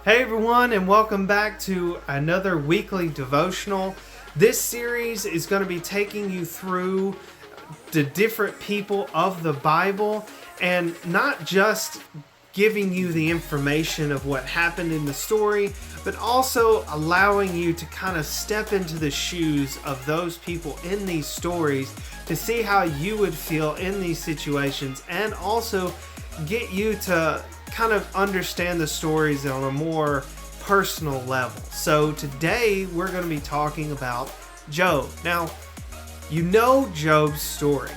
Hey everyone, and welcome back to another weekly devotional. This series is going to be taking you through the different people of the Bible and not just giving you the information of what happened in the story, but also allowing you to kind of step into the shoes of those people in these stories to see how you would feel in these situations, and also get you to kind of understand the stories on a more personal level. So today we're going to be talking about Job. Now, you know Job's story.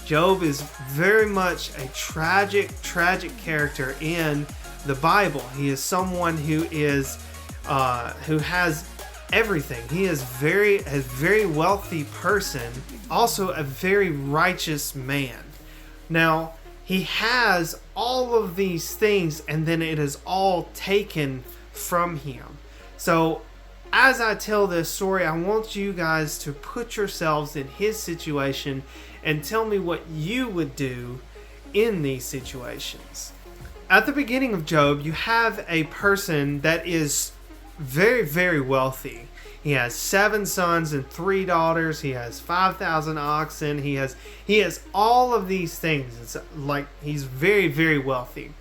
Job is very much a tragic character in the Bible. He is someone who has everything. He is a very wealthy person, also a very righteous man. Now, he has all of these things, and then it is all taken from him. So, as I tell this story, I want you guys to put yourselves in his situation and tell me what you would do in these situations. At the beginning of Job, you have a person that is very, very wealthy. He has 7 sons and 3 daughters. He has 5,000 oxen. He has all of these things. It's like he's very, very wealthy.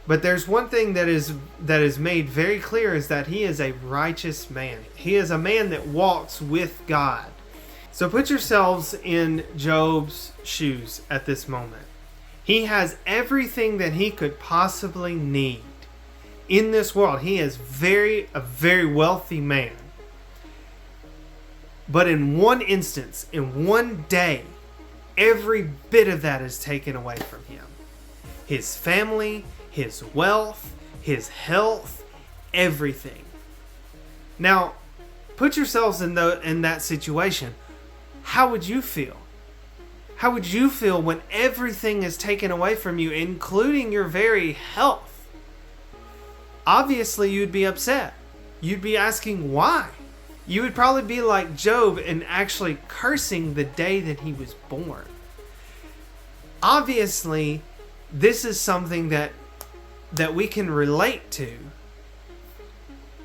But there's one thing that is made very clear, is that he is a righteous man. He is a man that walks with God. So put yourselves in Job's shoes at this moment. He has everything that he could possibly need in this world. He is a very wealthy man. But in one instance, in one day, every bit of that is taken away from him. His family, his wealth, his health, everything. Now, put yourselves in that situation. How would you feel? How would you feel when everything is taken away from you, including your very health? Obviously, you'd be upset. You'd be asking why. You would probably be like Job and actually cursing the day that he was born. Obviously, this is something that we can relate to.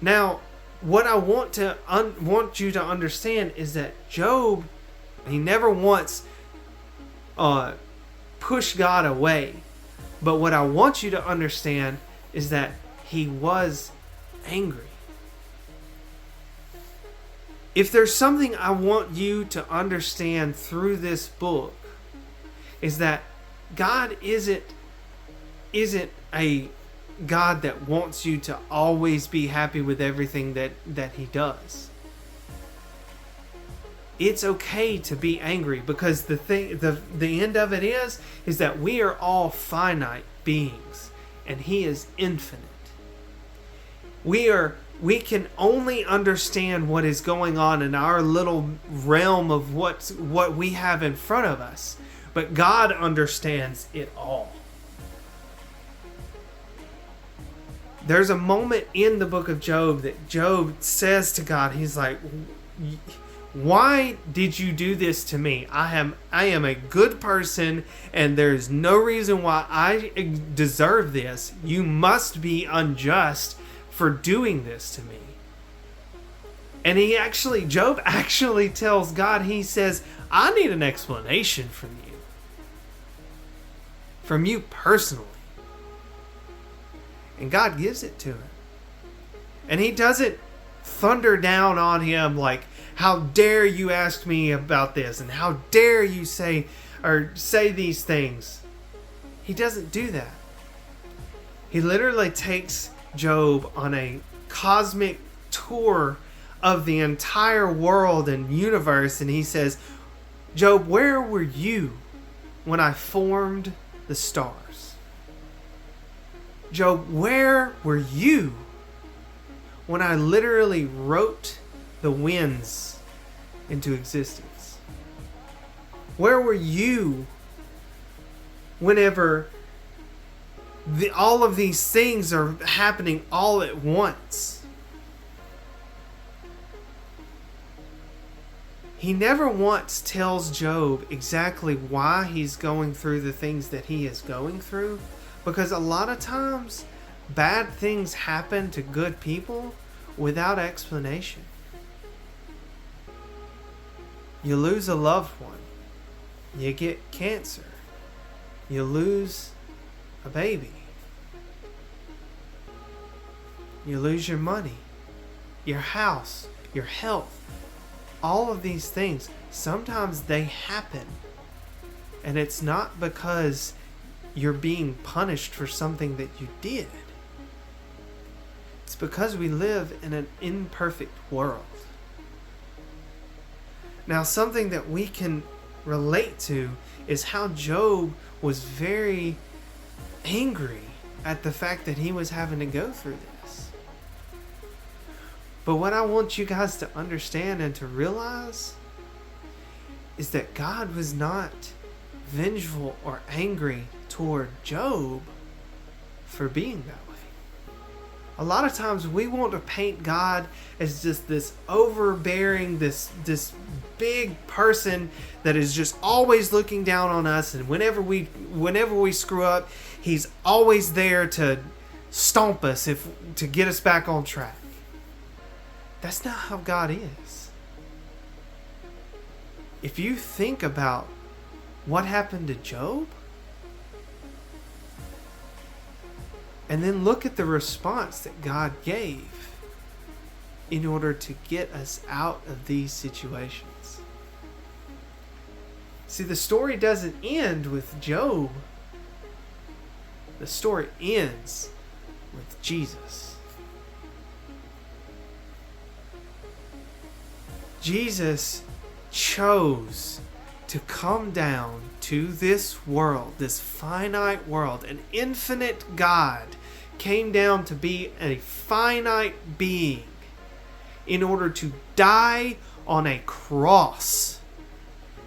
Now, what I want you to understand is that Job, he never once pushed God away. But what I want you to understand is that he was angry. If there's something I want you to understand through this book, is that God isn't a God that wants you to always be happy with everything that he does. It's okay to be angry, because the end of it is that we are all finite beings and he is infinite. We can only understand what is going on in our little realm of what we have in front of us. But God understands it all. There's a moment in the book of Job that Job says to God, he's like, why did you do this to me? I am a good person, and there's no reason why I deserve this. You must be unjust for doing this to me. And Job actually tells God, he says, I need an explanation from you personally. And God gives it to him. And he doesn't thunder down on him like, how dare you ask me about this, and how dare you say these things. He doesn't do that. He literally takes Job on a cosmic tour of the entire world and universe, and he says, Job, where were you when I formed the stars? Job, where were you when I literally wrote the winds into existence? Where were you whenever all of these things are happening all at once? He never once tells Job exactly why he's going through the things that he is going through, because a lot of times Bad things happen to good people without explanation. You lose a loved one. You get cancer. You lose a baby. You lose your money, your house, your health. All of these things, sometimes they happen. And it's not because you're being punished for something that you did. It's because we live in an imperfect world. Now, something that we can relate to is how Job was very angry at the fact that he was having to go through this. But what I want you guys to understand and to realize is that God was not vengeful or angry toward Job for being that way. A lot of times we want to paint God as just this overbearing, this big person that is just always looking down on us, and whenever we screw up, he's always there to stomp us to get us back on track. That's not how God is. If you think about what happened to Job, and then look at the response that God gave in order to get us out of these situations. See, the story doesn't end with Job. The story ends with Jesus. Jesus chose to come down to this world, this finite world. An infinite God came down to be a finite being in order to die on a cross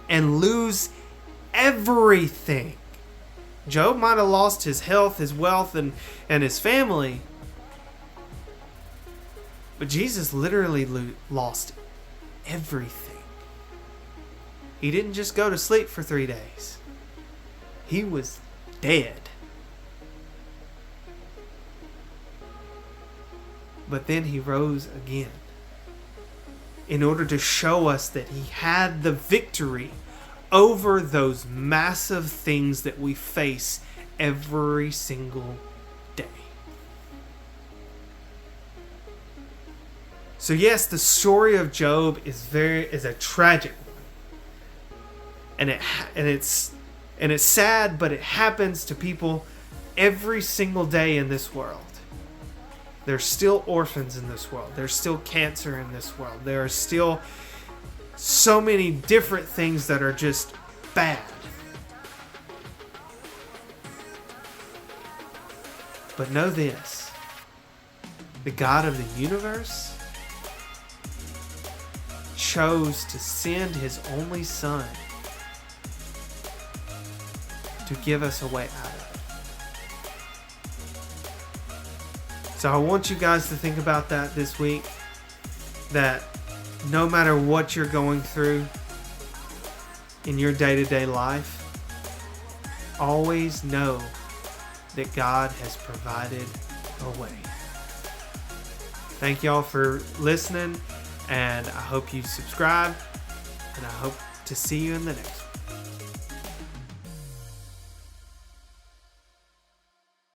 and lose everything. Job might have lost his health, his wealth, and his family, but Jesus literally lost everything. He didn't just go to sleep for 3 days. He was dead. But then he rose again in order to show us that he had the victory over those massive things that we face every single day. So yes, the story of Job is a tragic one. And it's sad, but it happens to people every single day in this world. There's still orphans in this world. There's still cancer in this world. There are still so many different things that are just bad. But know this: the God of the universe chose to send his only Son to give us a way out of it. So I want you guys to think about that this week, that no matter what you're going through in your day-to-day life, always know that God has provided a way. Thank y'all for listening, and I hope you subscribe, and I hope to see you in the next one.